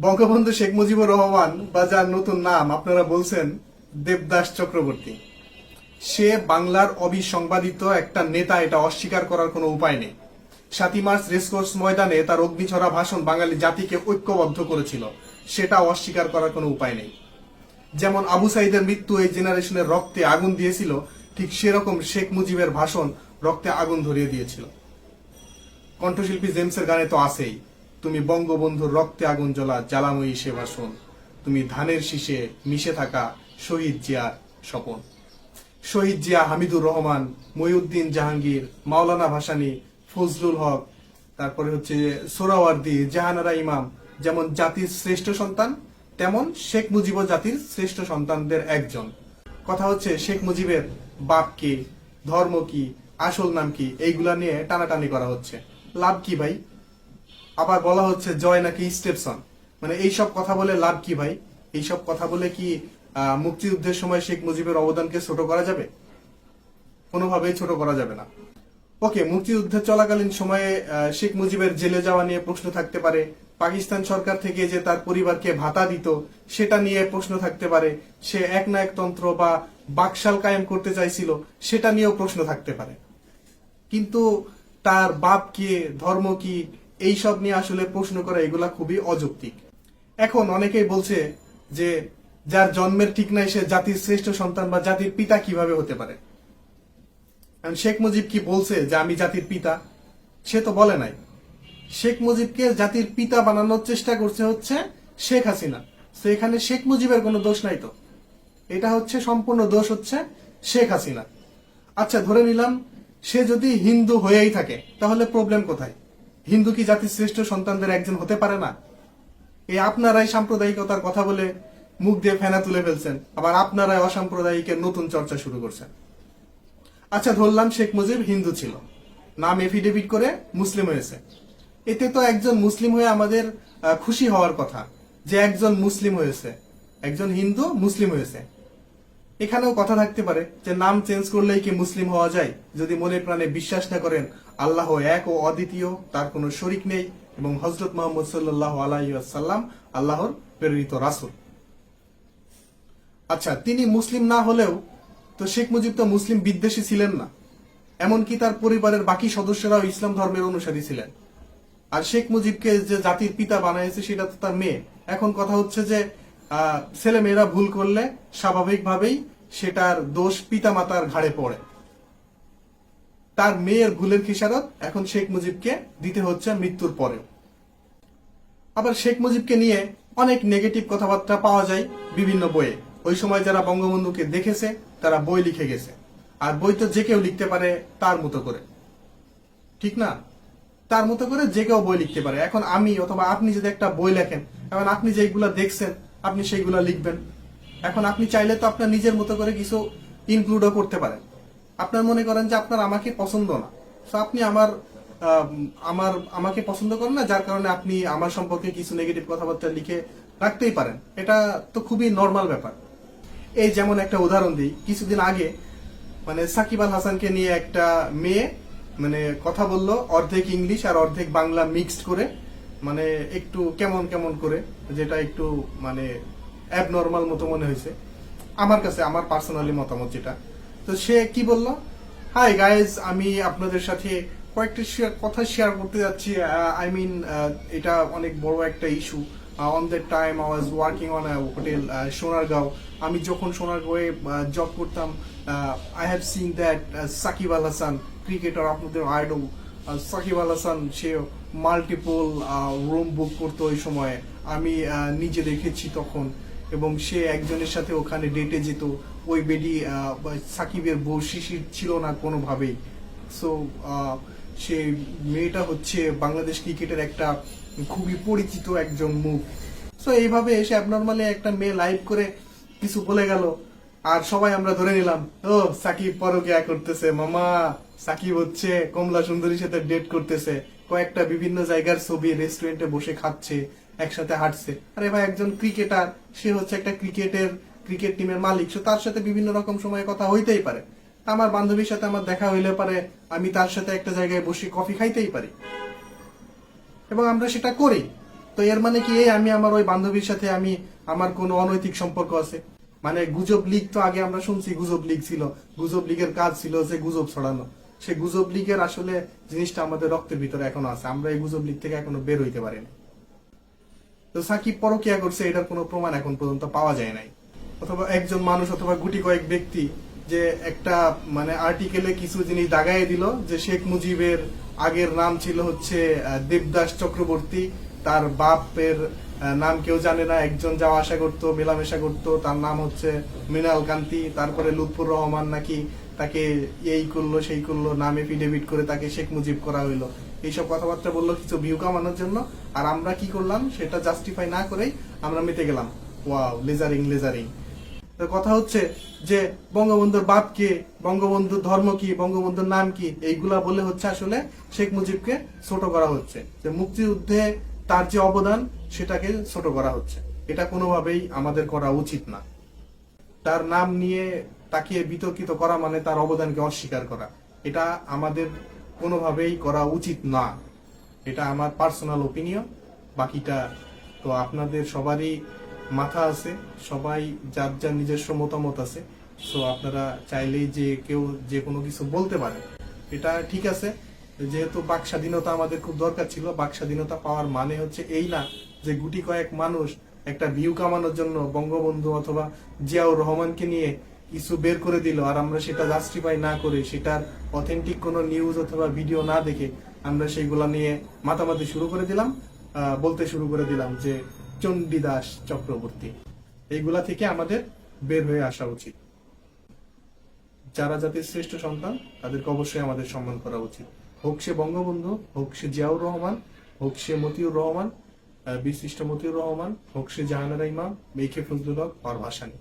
বঙ্গবন্ধু শেখ মুজিবুর রহমান বা যার নতুন নাম আপনারা বলছেন দেবদাস চক্রবর্তী, সে বাংলার অবিসংবাদিত একটা নেতা, এটা অস্বীকার করার কোনো উপায় নেই। ৭ই মার্চ রেসকোর্স ময়দানে তার অগ্নিঝরা ভাষণ বাঙালি জাতিকে ঐক্যবদ্ধ করেছিল, সেটা অস্বীকার করার কোনো উপায় নেই। যেমন আবু সাইদের মৃত্যু এই জেনারেশনের রক্তে আগুন দিয়েছিল, ঠিক সেরকম শেখ মুজিবের ভাষণ রক্তে আগুন ধরিয়ে দিয়েছিল। কণ্ঠশিল্পী জেমসের গানে তো আছেই, তুমি বঙ্গবন্ধুর রক্তে আগুন জ্বলা জ্বালাময়ী সে ভাষণ, তুমি ধানের শীষে মিশে থাকা শহীদ জিয়ার স্বপন। শহীদ জিয়া, হামিদুর রহমান, মহিউদ্দিন জাহাঙ্গীর, মাওলানা ভাসানী, ফজলুল হক, তারপরে হচ্ছে সোহরাওয়ার্দী, জাহানারা ইমাম যেমন জাতির শ্রেষ্ঠ সন্তান, তেমন শেখ মুজিবও জাতির শ্রেষ্ঠ সন্তানদের একজন। কথা হচ্ছে শেখ মুজিবের বাপ কি, ধর্ম কি, আসল নাম কি, এইগুলা নিয়ে টানাটানি করা হচ্ছে। লাভ কি ভাই? আবার বলা হচ্ছে জয় নাকি স্টেপসন। মানে এইসব কথা বলে লাভ কি ভাই? এইসব কথা বলে কি মুক্তিযুদ্ধের সময় শেখ মুজিবের অবদানকে ছোট করা যাবে? কোনোভাবেই ছোট করা যাবে না। ওকে, মুক্তিযুদ্ধের চলাকালীন সময়ে শেখ মুজিবের জেলে যাওয়া নিয়ে প্রশ্ন থাকতে পারে, পাকিস্তান সরকার থেকে যে তার পরিবারকে ভাতা দিত সেটা নিয়ে প্রশ্ন থাকতে পারে, সে একনায়কতন্ত্র বা বাকশাল কায়েম করতে চাইছিল সেটা নিয়েও প্রশ্ন থাকতে পারে। কিন্তু তার বাপ কে, ধর্ম কি, এইসব নিয়ে আসলে প্রশ্ন করা এগুলা খুবই অযৌক্তিক। এখন অনেকেই বলছে যে যার জন্মের ঠিক নাই সে জাতির শ্রেষ্ঠ সন্তান বা জাতির পিতা কিভাবে হতে পারে? শেখ মুজিব কি বলছে যে আমি জাতির পিতা? সে তো বলে নাই। শেখ মুজিবকে জাতির পিতা বানানোর চেষ্টা করছে হচ্ছে শেখ হাসিনা। তো এখানে শেখ মুজিবের কোনো দোষ নাই তো, এটা হচ্ছে সম্পূর্ণ দোষ হচ্ছে শেখ হাসিনা। আচ্ছা, ধরে নিলাম সে যদি হিন্দু হয়েই থাকে, তাহলে প্রবলেম কোথায়? হিন্দু কি জাতির শ্রেষ্ঠ সন্তানদের একজন হতে পারে না? এই আপনারাই সাম্প্রদায়িকতার কথা বলে মুখ দিয়ে ফেনা তুলে ফেলছেন, আবার আপনারাই অসাম্প্রদায়িকের নতুন চর্চা শুরু করছেন। আচ্ছা, ধরলাম শেখ মুজিব হিন্দু ছিল, নাম এফিডেভিট করে মুসলিম হয়েছে। এতে তো একজন মুসলিম হয়ে আমাদের খুশি হওয়ার কথা যে একজন মুসলিম হয়েছে, একজন হিন্দু মুসলিম হয়েছে। এখানেও কথা থাকতে পারে যে নাম চেঞ্জ করলেই কি মুসলিম হওয়া যায়? যদি মনে প্রাণে বিশ্বাস না করেন আল্লাহ এক ও অদ্বিতীয়, তার কোনো শরিক নেই, এবং হযরত মুহাম্মদ সাল্লাল্লাহু আলাইহি ওয়াসাল্লাম আল্লাহর প্রেরিত রাসূল। আচ্ছা, তিনি মুসলিম না হলেও তো শেখ মুজিব তো মুসলিম বিদ্বেষী ছিলেন না, এমনকি তার পরিবারের বাকি সদস্যরাও ইসলাম ধর্মের অনুসারী ছিলেন। আর শেখ মুজিবকে যে জাতির পিতা বানাইছে সেটা তো তার মেয়ে। এখন কথা হচ্ছে যে ছেলে মেয়েরা ভুল করলে স্বাভাবিকভাবেই সেটার দোষ পিতা মাতার ঘাড়ে পড়ে। তার মেয়ের ভুলের খেসারত এখন শেখ মুজিবকে দিতে হচ্ছে মৃত্যুর পরেও। আবার শেখ মুজিবকে নিয়ে অনেক নেগেটিভ কথাবার্তা পাওয়া যায় বিভিন্ন বইয়ে। ওই সময় যারা বঙ্গবন্ধুকে দেখেছে তারা বই লিখে গেছে, আর বই তো যে কেউ লিখতে পারে তার মতো করে, ঠিক না? তার মতো করে যে কেউ বই লিখতে পারে। এখন আমি অথবা আপনি যদি একটা বই লেখেন, এখন আপনি যেগুলা দেখছেন আপনি সেইগুলা লিখবেন। এখন আপনি চাইলে তো আপনার নিজের মতো করে কিছু ইনক্লুডও করতে পারেন। আপনার মনে করেন যে আপনার আমাকে পছন্দ না, তো আপনি আমাকে পছন্দ করেন না, যার কারণে আপনি আমার সম্পর্কে কিছু নেগেটিভ কথাবার্তা লিখে রাখতেই পারেন। এটা তো খুবই নর্মাল ব্যাপার। এই যেমন একটা উদাহরণ দিই, কিছুদিন আগে মানে সাকিব আল হাসানকে নিয়ে একটা মেয়ে মানে কথা বললো, অর্ধেক ইংলিশ আর অর্ধেক বাংলা মিক্সড করে, মানে একটু কেমন কেমন করে, যেটা একটু মানে অ্যাবনর্মাল মতো মনে হয়েছে আমার কাছে, আমার পার্সোনালি মতামত যেটা। তো সে কি বললো, হাই গাইজ, আমি আপনাদের সাথে কয়েকটা কথা শেয়ার করতে যাচ্ছি। এটা অনেক বড় একটা issue. On that time I was working on a hotel Sonargaon. আমি যখন সোনারগাঁওয়ে জব করতাম, I have seen that Shakib Al Hasan, cricketer, আপনাদের আইডল সাকিব আল হাসান, সে মাল্টিপল রুম বুক করতো ওই সময়, আমি নিজে দেখেছি তখন। এবং সে একজনের সাথে ওখানে ডেটে যেত, ওই বেডি সাকিবের বউ শিশির ছিল না কোনোভাবেই। সো সে মেয়েটা হচ্ছে বাংলাদেশ ক্রিকেটের একটা খুবই পরিচিত একজন মুখ। সো এইভাবে এসে অ্যাবনর্মালি একটা মেয়ে লাইভ করে কিছু বলে গেল, আর সবাই আমরা ধরে নিলাম ও সাকিব পরকিয়া করতেছে, মামা সাকিব হচ্ছে কমলা সুন্দরীর সাথে ডেট করতেছে, কয়েকটা বিভিন্ন জায়গার ছবি, রেস্টুরেন্টে বসে খাচ্ছে, একসাথে হাঁটছে। আরে ভাই, একজন ক্রিকেটার, সে হচ্ছে একটা ক্রিকেট টিমের মালিক, সো তার সাথে বিভিন্ন রকম সময় কথা হইতেই পারে। আমার বান্ধবীর সাথে আমার দেখা হইলে পারে আমি তার সাথে একটা জায়গায় বসে কফি খাইতেই পারি, এবং আমরা সেটা করি। তো এর মানে কি এই আমি আমার ওই বান্ধবীর সাথে আমি আমার কোনো অনৈতিক সম্পর্ক আছে? মানে গুজব লীগ তো আগে আমরা শুনছি গুজব লীগ ছিল, গুজব লীগের কাজ ছিল যে গুজব ছড়ানো। সেই গুজব লীগের আসলে জিনিসটা আমাদের রক্তের ভিতরে এখনো আছে, আমরা এই গুজব লীগ থেকে এখনো বের হইতে পারিনি। তো সাকিব পরকিয়া করছে এটার কোনো প্রমাণ এখন পর্যন্ত পাওয়া যায় নাই, অথবা একজন মানুষ অথবা গুটি কয়েক ব্যক্তি যে একটা মানে আর্টিকেলে কিছু জিনিস দাগাই দিল যে শেখ মুজিবের আগের নাম ছিল হচ্ছে দেবদাস চক্রবর্তী, তার বাপের নাম কেউ জানে না, একজন যাওয়া আসা করতো মেলামেশা করতো, তার নাম হচ্ছে মৃণাল কান্তি, তারপরে লুৎফুর রহমান নাকি তাকে এই করলো সেই করলো, নাম এফিডেভিট করে তাকে শেখ মুজিব করা হইলো, এইসব কথাবার্তা বললো কিছু ভিউ কামানোর জন্য। আর আমরা কি করলাম সেটা জাস্টিফাই না করেই আমরা মেতে গেলাম, ওয়াও লেজারিং লেজারিং। কথা হচ্ছে যে বঙ্গবন্ধুর বাপ কে, বঙ্গবন্ধুর ধর্ম কি, বঙ্গবন্ধুর নাম কি, এইগুলা বলে হচ্ছে আসলে শেখ মুজিবকে ছোট করা হচ্ছে, যে মুক্তিযুদ্ধে তার যে অবদান সেটাকে ছোট করা হচ্ছে। এটা কোনোভাবেই আমাদের করা উচিত না। তার নাম নিয়ে তাকে বিতর্কিত করা মানে তার অবদানকে অস্বীকার করা, এটা আমাদের কোনোভাবেই করা উচিত না। এটা আমার পার্সোনাল ওপিনিয়ন। বাকিটা তো আপনাদের সবারই মাথা আছে, সবাই যার যার নিজস্ব মতামত আছে। সো আপনারা চাইলেই যে কেউ যে কোনো কিছু বলতে পারে, এটা ঠিক আছে। যেহেতু বাক স্বাধীনতা আমাদের খুব দরকার ছিল, বাক স্বাধীনতা পাওয়ার মানে হচ্ছে এই না যে গুটি কয়েক মানুষ একটা ভিউ কামানোর জন্য বঙ্গবন্ধু অথবা জিয়াউর রহমানকে নিয়ে কিছু বের করে দিল, আর আমরা সেটা জাস্টিফাই না করে সেটার অথেন্টিক কোনো নিউজ অথবা ভিডিও না দেখে আমরা সেইগুলা নিয়ে মাতামাতি শুরু করে দিলাম, বলতে শুরু করে দিলাম যে চণ্ডীদাস চক্রবর্তী। এইগুলা থেকে আমাদের বের হয়ে আসা উচিত। যারা জাতির শ্রেষ্ঠ সন্তান তাদেরকে অবশ্যই আমাদের সম্মান করা উচিত, হোক সে বঙ্গবন্ধু, হোক সে জিয়াউর রহমান, হোক সে মতিউর রহমান, বিশিষ্ট মতিউর রহমান, হোক সে জাহানারা ইমাম, মেখে ফজলুল হক আর ভাসানী।